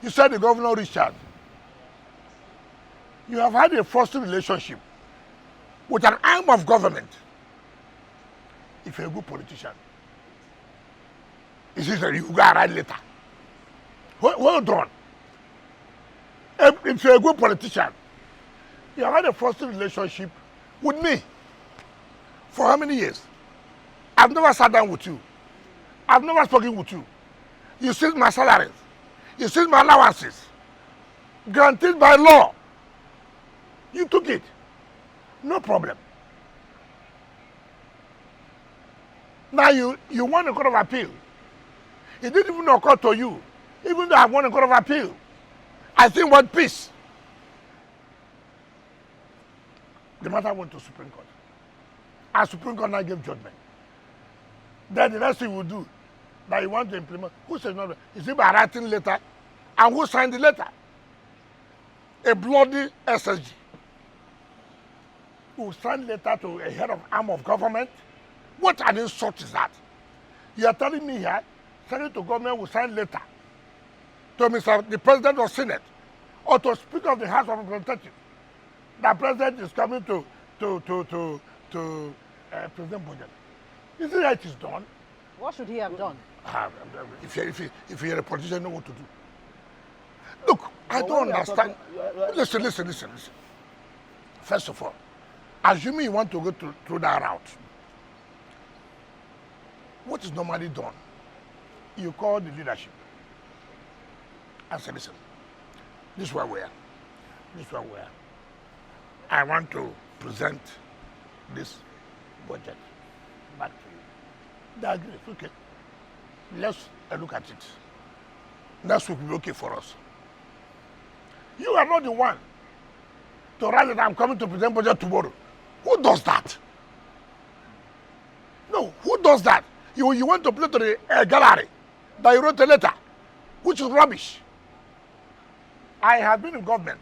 You said the governor Richard. You have had a frustrated relationship with an arm of government. If you're a good politician, it's just that you go and write later. Hold on. If you're a good politician, you have had a frustrated relationship with me. For how many years? I've never sat down with you. I've never spoken with you. You seized my salaries. You seized my allowances. Granted by law. You took it. No problem. Now you won a court of appeal. It didn't even occur to you. Even though I won a court of appeal, I think what peace. The matter went to Supreme Court. And Supreme Court now gave judgment. Then the next thing we do, that you want to implement, who said no? Is it by writing letter? And who signed the letter? A bloody SSG. Who signed letter to a head of arm of government? What an insult is that? You are telling me here, Senate to government will sign letter to the President of Senate or to Speaker of the House of Representatives. The President is coming to President Budget. Is it right it is done? What should he have done? If you're a politician, you know what to do. Look, I don't understand. Listen. First of all, assuming you want to go through that route, what is normally done? You call the leadership and say, listen, this is where we are. This is where we are. I want to present this budget back to you. They agree. Okay. Let's look at it. Next week will be okay for us. You are not the one to write that I'm coming to present budget tomorrow. Who does that? No, who does that? You want to play to the gallery that you wrote a letter, which is rubbish. I have been in government.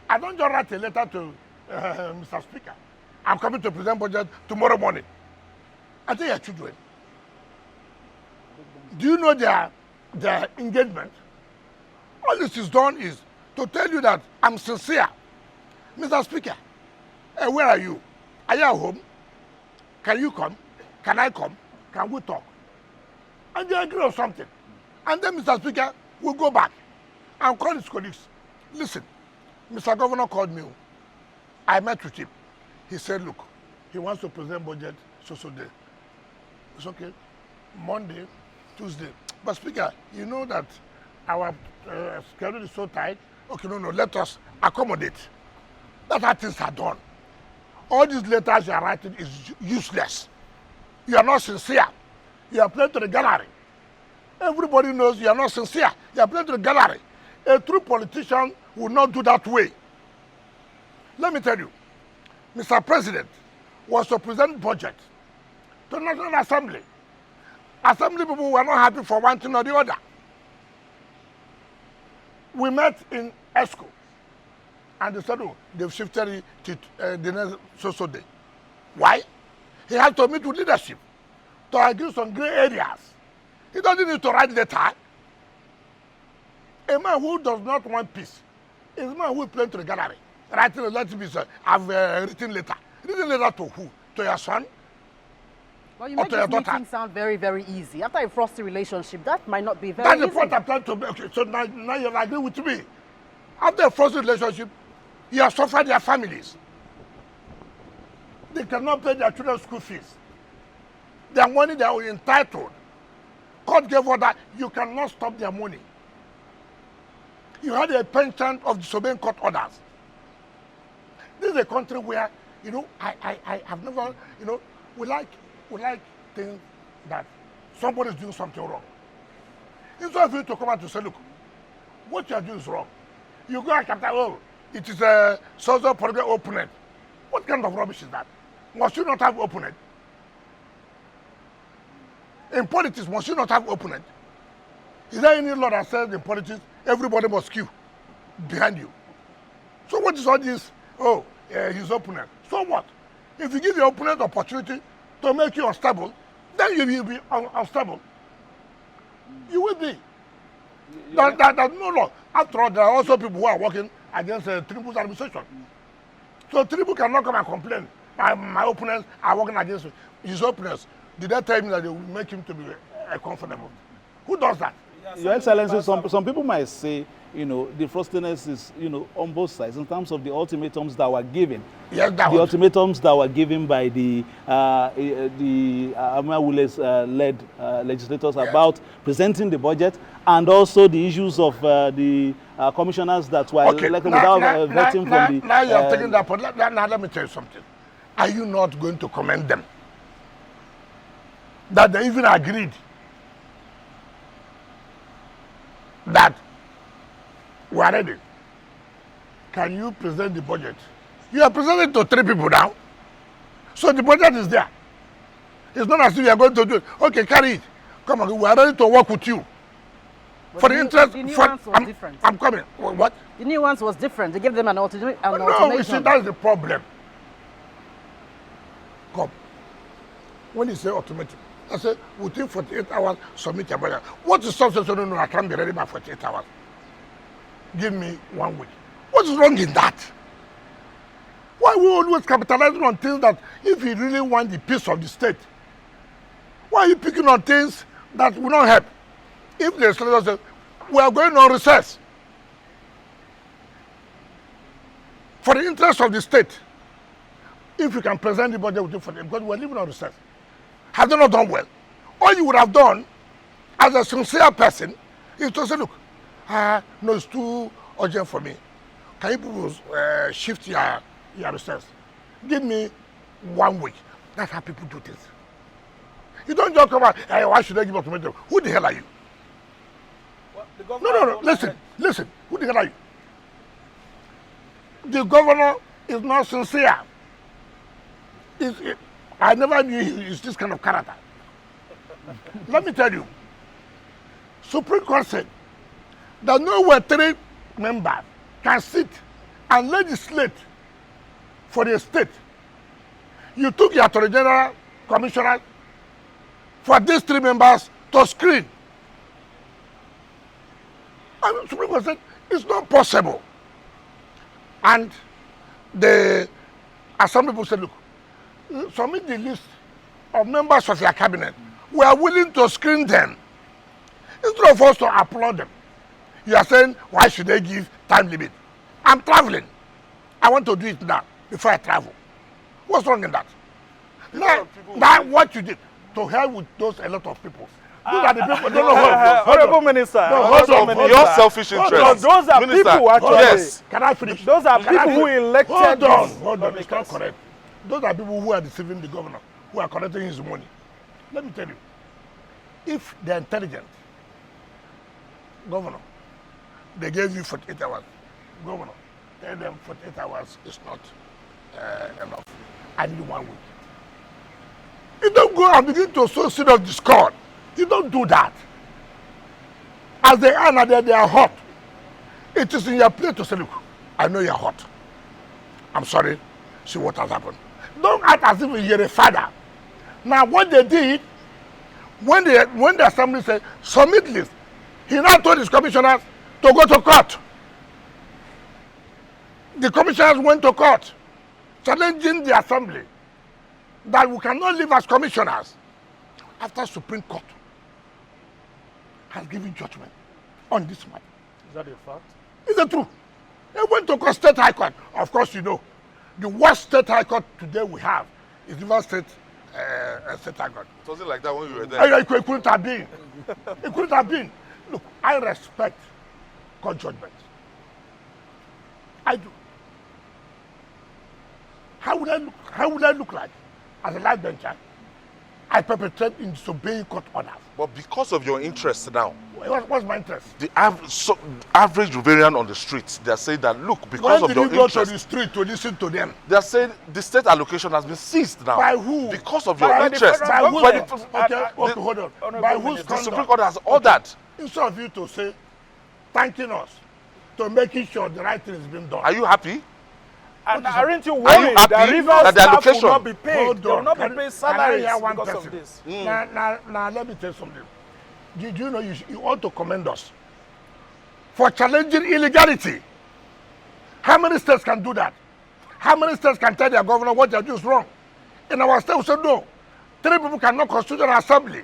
I don't just write a letter to Mr. Speaker. I'm coming to present budget tomorrow morning. I think your children. Do you know their engagement? All this is done is to tell you that I'm sincere. Mr. Speaker, where are you? Are you at home? Can you come? Can I come? Can we talk? And they agree on something. And then Mr. Speaker will go back and call his colleagues. Listen, Mr. Governor called me. I met with him. He said, look, he wants to present budget so day. It's okay. Monday, Tuesday. But Speaker, you know that our schedule is so tight. Okay, no, let us accommodate. That's how things are done. All these letters you are writing is useless. You are not sincere. You are playing to the gallery. Everybody knows you are not sincere. You are playing to the gallery. A true politician will not do that way. Let me tell you, Mr. President was to present budget to the National Assembly. Assembly people were not happy for one thing or the other. We met in ESCO, and they said, oh, they've shifted it to the next so day. Why? He had to meet with leadership to agree some gray areas. He doesn't need to write letter. A man who does not want peace is a man who is playing to the gallery. Writing a letter, I've written letter. Written letter to who? To your son? Well, you make this meeting sound very, very easy. After a frosty relationship, that might not be very easy. That's the point I'm trying to make. Okay, so now you agree with me. After a frosty relationship, you have suffered their families. They cannot pay their children's school fees. Their money they are entitled. Court gave order, you cannot stop their money. You had a penchant of disobeying court orders. This is a country where, I have never, we like things that somebody is doing something wrong. Instead of you to come out to say, look, what you are doing is wrong. You go and capture, oh, it is a social political opponent. What kind of rubbish is that? Must you not have opponent? In politics, must you not have opponent? Is there any law that says in politics everybody must queue behind you? So what is all this? Oh, his opponent. So what? If you give your opponent opportunity to make you unstable, then you will be unstable. You will be. There's no law. After all, there are also people who are working against Tinubu's administration. So Tinubu cannot come and complain. My opponents are working against his opponents. Did they tell him that they will make him to be comfortable? Who does that? Your Excellency, some people might say, the frostiness is, on both sides in terms of the ultimatums that were given. Yes, ultimatums that were given by the Amaewule's led legislators about presenting the budget, and also the issues of the commissioners that were elected without vetting from the... Now you have taken that point. Now let me tell you something. Are you not going to commend them? That they even agreed that we are ready. Can you present the budget? You are presenting to 3 people now. So the budget is there. It's not as if you are going to do it. Okay, carry it. Come on, we are ready to work with you. But for the interest, the new ones was different. I'm coming. What? The new ones was different. They gave them an ultimatum. No, you see, that's the problem. Come. When you say automatic, I say within 48 hours, submit your budget. What is substance? No, I can't be ready by 48 hours. Give me 1 week. What is wrong in that? Why are we always capitalizing on things that if you really want the peace of the state, why are you picking on things that will not help? If the legislature says, we are going on recess for the interest of the state, if you can present the budget within 48, because we are living on recess, have they not done well? All you would have done as a sincere person is to say, look, no, it's too urgent for me. Can you people shift your recess? Give me 1 week. That's how people do things. You don't just come out, hey, why should I give ultimatum? Who the hell are you? No. Listen. Who the hell are you? The governor is not sincere. I never knew he's this kind of character. Let me tell you, Supreme Court said that nowhere 3 members can sit and legislate for the state. You took your Attorney General, Commissioner, for these 3 members to screen. And the Supreme Court said it's not possible. And as some people said, look, submit the list of members of your cabinet. We are willing to screen them. Instead of us to applaud them, you are saying, why should they give time limit? I'm traveling. I want to do it now before I travel. What's wrong in that? Now what you did, to hell with those a lot of people. Those are the people. Honorable Minister, your selfish interest. Those are Minister, people actually. Yes. Can I finish? Those are people who elected. Hold on. It's not correct. Those are people who are deceiving the governor, who are collecting his money. Let me tell you, if they're intelligent, governor, they gave you 48 hours. Governor, tell them 48 hours is not enough. I need 1 week. You don't go and begin to sow seed of discord. You don't do that. As they are now, they are hot. It is in your place to say, look, I know you're hot. I'm sorry. See what has happened. Don't act as if you're a father. Now, what they did, when the assembly said, submit list, he now told his commissioners to go to court. The commissioners went to court, challenging the assembly that we cannot live as commissioners after Supreme Court has given judgment on this matter. Is that a fact? It's the truth. They went to court, State High Court. Of course, you know, the worst State High Court today we have is River State High Court. It wasn't like that when you were there. It couldn't have been. It couldn't have been. Look, I respect court judgments. I do. How would I look like as a life bencher? I perpetrate in disobeying court orders. But because of your interest now, what's my interest? the average Riverian on the streets, they're saying that, look, because When of did your you go interest, to the street to listen to them? they're saying the state allocation has been seized now. By who? Because of By your the interest. federal By government. the- Okay, hold on. By whose the Supreme conduct? Court has ordered. Instead of you to say, thanking us, to making sure the right thing is being done. Are you happy? And aren't you Are you worried happy that Rivers that the staff will allocation- not be paid? Hold They will on. not be Can paid I salaries hear one because person? of this. Now, let me tell you something. Do you know you ought to commend us for challenging illegality. How many states can do that? How many states can tell their governor what they're doing is wrong? In our state, we said no. 3 people cannot constitute an assembly.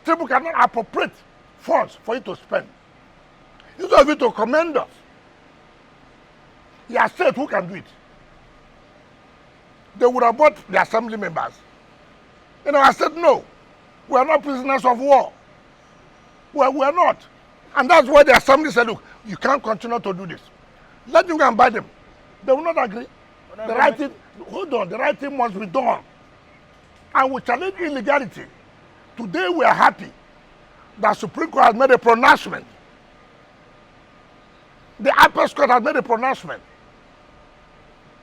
3 people cannot appropriate funds for you to spend. Instead of you to commend us, your state, who can do it? They would have bought the assembly members. In our state, no. We are not prisoners of war. We are not. And that's why the assembly said, look, you can't continue to do this. Let them go and buy them. They will not agree. The right thing, hold on, the right thing must be done. And we challenge illegality. Today we are happy that Supreme Court has made a pronouncement. The Apex Court has made a pronouncement.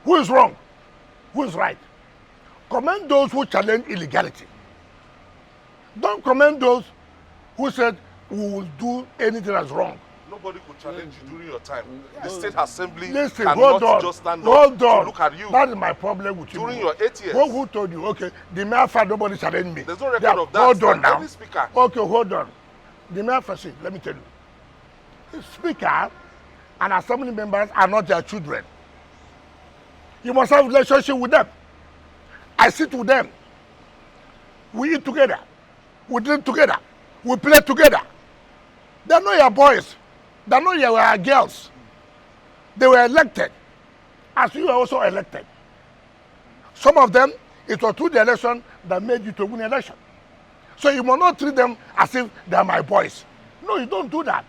Who is wrong? Who is right? Commend those who challenge illegality. Don't commend those who said we will do anything that's wrong. Nobody could challenge you during your time. The state assembly Listen, cannot just stand up to look at you. That is my problem with you. During your 8 years. Who told you? Okay, the mayor said nobody challenged me. There's no record of that. Hold on now. Any speaker. Okay, hold on. The mayor said, let me tell you. The speaker and assembly members are not their children. You must have a relationship with them. I sit with them. We eat together. We drink together. We play together. They're not your boys. They're not your girls. They were elected, as you were also elected. Some of them, it was through the election that made you to win the election. So you must not treat them as if they're my boys. No, you don't do that.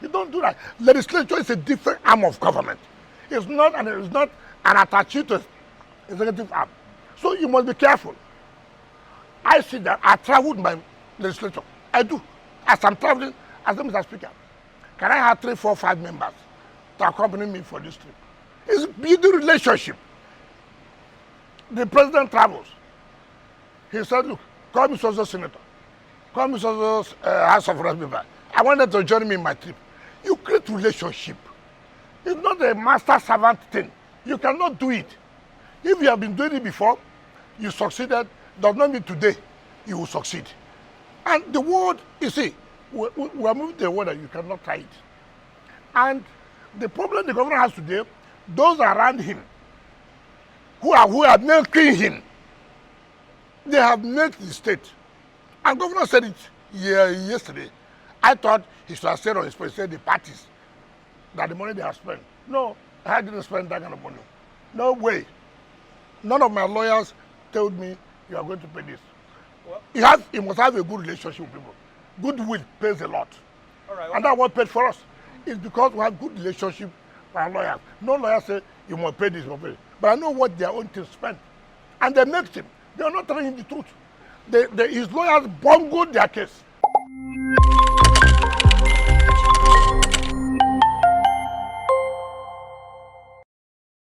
You don't do that. Legislature is a different arm of government. It's not an attached to executive arm. So you must be careful. I see that I travel with my legislature. I do. As I'm traveling, as the Mr. Speaker, can I have 3, 4, 5 members to accompany me for this trip? It's a building relationship. The president travels. He said, look, call me so senator. Call me so House of Representatives. I wanted to join me in my trip. You create relationship. It's not a master-servant thing. You cannot do it. If you have been doing it before, you succeeded, does not mean today you will succeed. And the world, you see, we are moving to a world that you cannot try it. And the problem the governor has today, those around him who are milking him, they have milked the state. And governor said it yesterday. I thought he should have said on his face, said the parties, that the money they have spent. No, I didn't spend that kind of money. No way. None of my lawyers told me you are going to pay this. Well, you must have a good relationship with people. Goodwill pays a lot. All right, and that's what paid for us. It's because we have good relationship with our lawyers. No lawyer say you must pay this, you must pay this. But I know what their own team spent. And they make him. They are not telling him the truth. His lawyers bungled their case.